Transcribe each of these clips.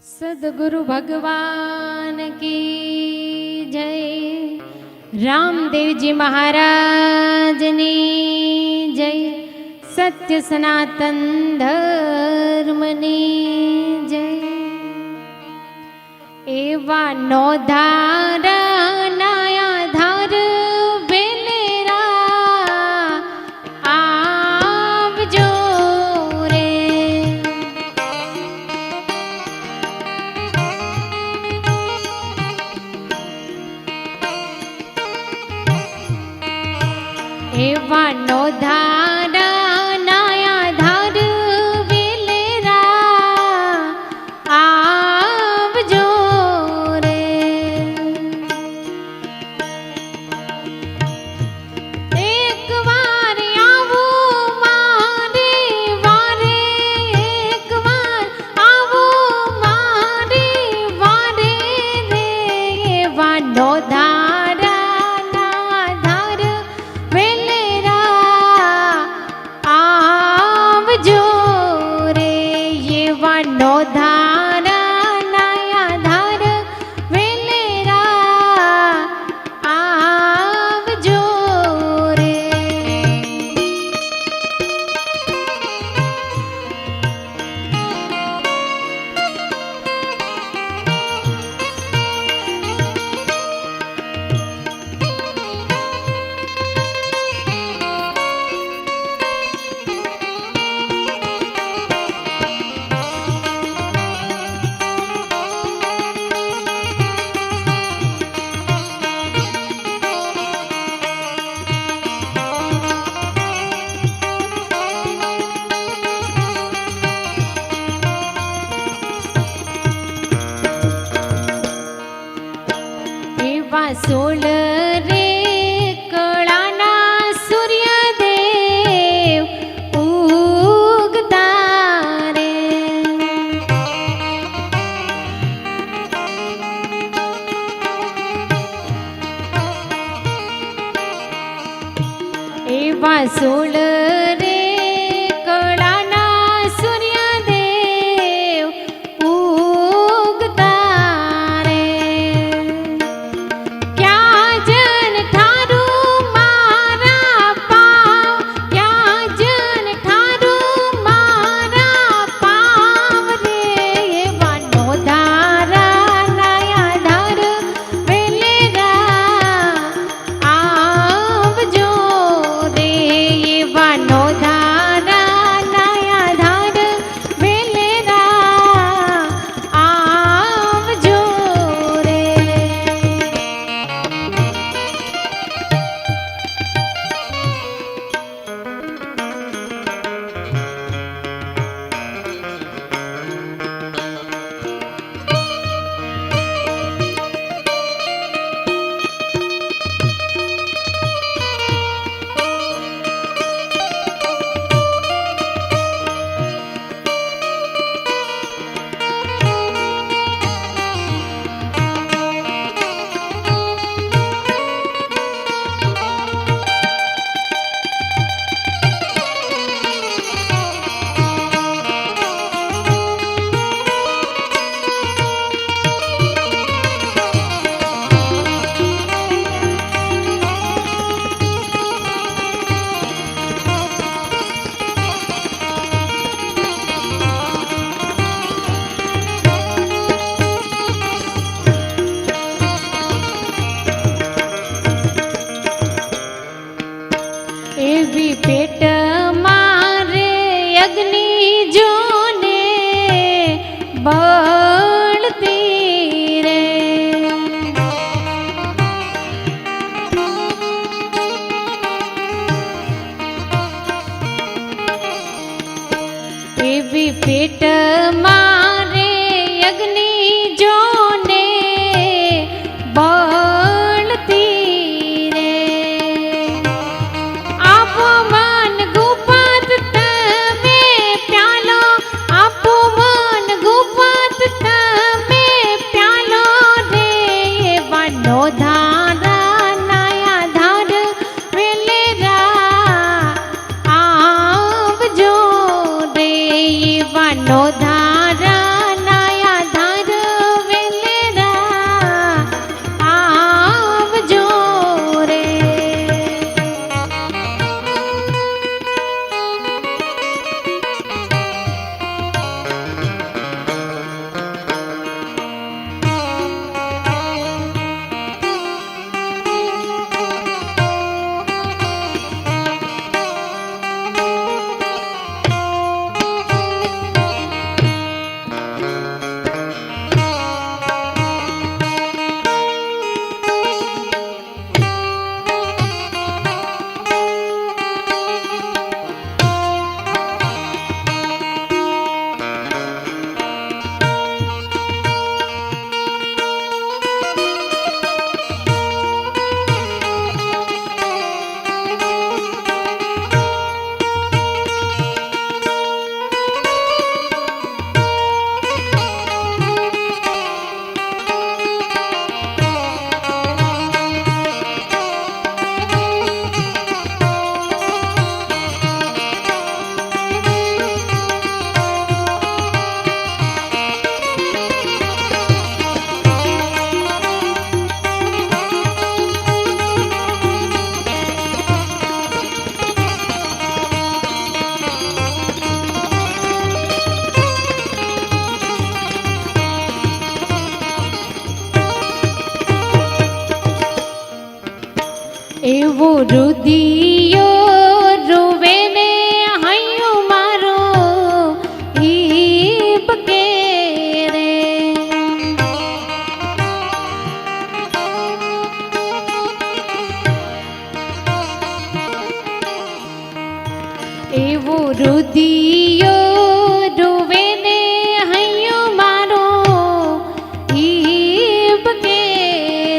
सद्गुरु भगवान की जय। रामदेव जी महाराज ने जय। सत्य सनातन धर्म ने जय। एवा नो धारा नया धार वेलेरा आवजो रे। एवा नो धारा नया धार वेलेरा आवजो रे। एक बार आवो मारे वारे, एक बार आवो मारे वारे रे। एवा नो धारा ना धार वेलेरा आवजो रे। एवा नो धारा नया धार वेलेरा आवजो रे। एवा सोल रे कळाना सूर्यदेव उगता रे। एवा सोल रे कळाना सूर्यदेव उगता रे। क्या जन ठारू मारा पाव, क्या जन ठारू मारा पाव रे। एवा नो धारा नया धार वेलेरा आवजो रे। एवा नो धारा नया धार वेलेरा आवजो रे। एवी पेट मारे अग्नि जोने बळती रे। एवी पेट मारे अग्नि जोने बळती रे। आपो मन गुपात तमे प्यालो, आपो मन गुपात એવો રુદિયો રોવે ને હૈયો મારો ઈ બકે રે. એવો રુદિયો રોવે ને હૈયો મારો ઈ બકે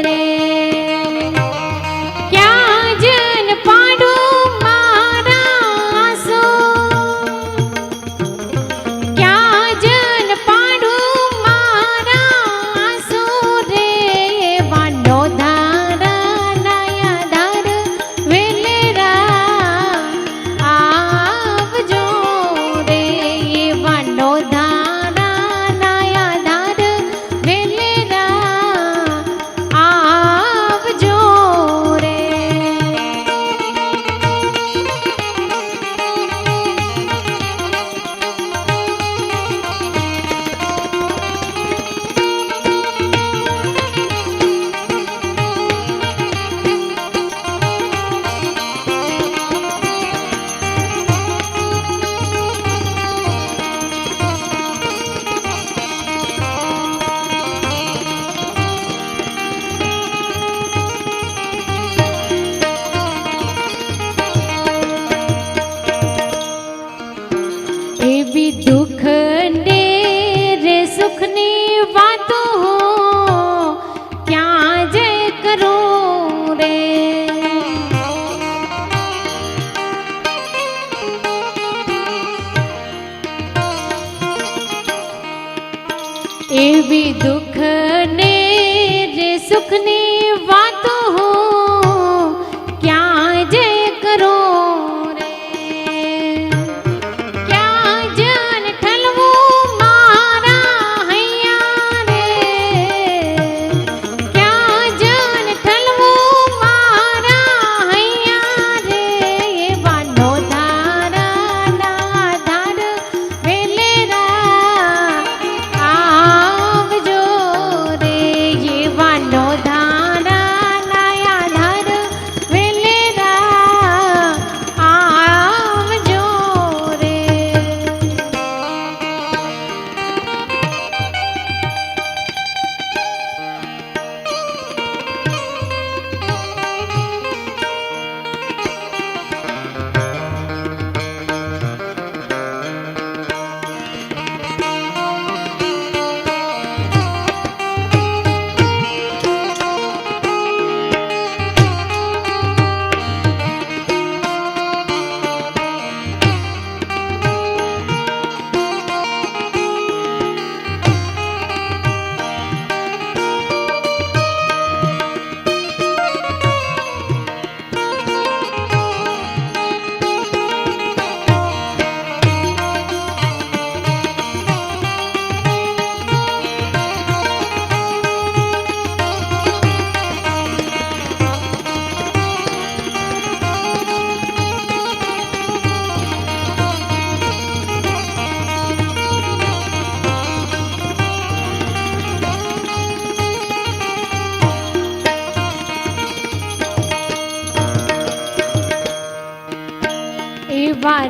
રે. ક્યાં જન પાડું મારા આંસુ, ક્યાં જન પાડું મારા આંસુ રે. વાંડો ધારા નાયા ધાર વેલેરા આવજો રે. વાંડો ધારા નાયા ધાર વેલેરા આવજો રે. એવી દુઃખ ને રે સુખની વાતો ક્યાં જે કરું રે. એવી દુઃખ ને રે સુખની વાતો ક્યાં જે કરું રે. ક્યાં જન ઠલવું મારા હૈયા રે. ક્યાં જન ઠલવું મારા હૈયા રે. વાંડો ધારા ના ધાર વેલેરા આવજો રે. વાંડો ધારા નાયા ધાર વેલેરા આવજો રે. એવા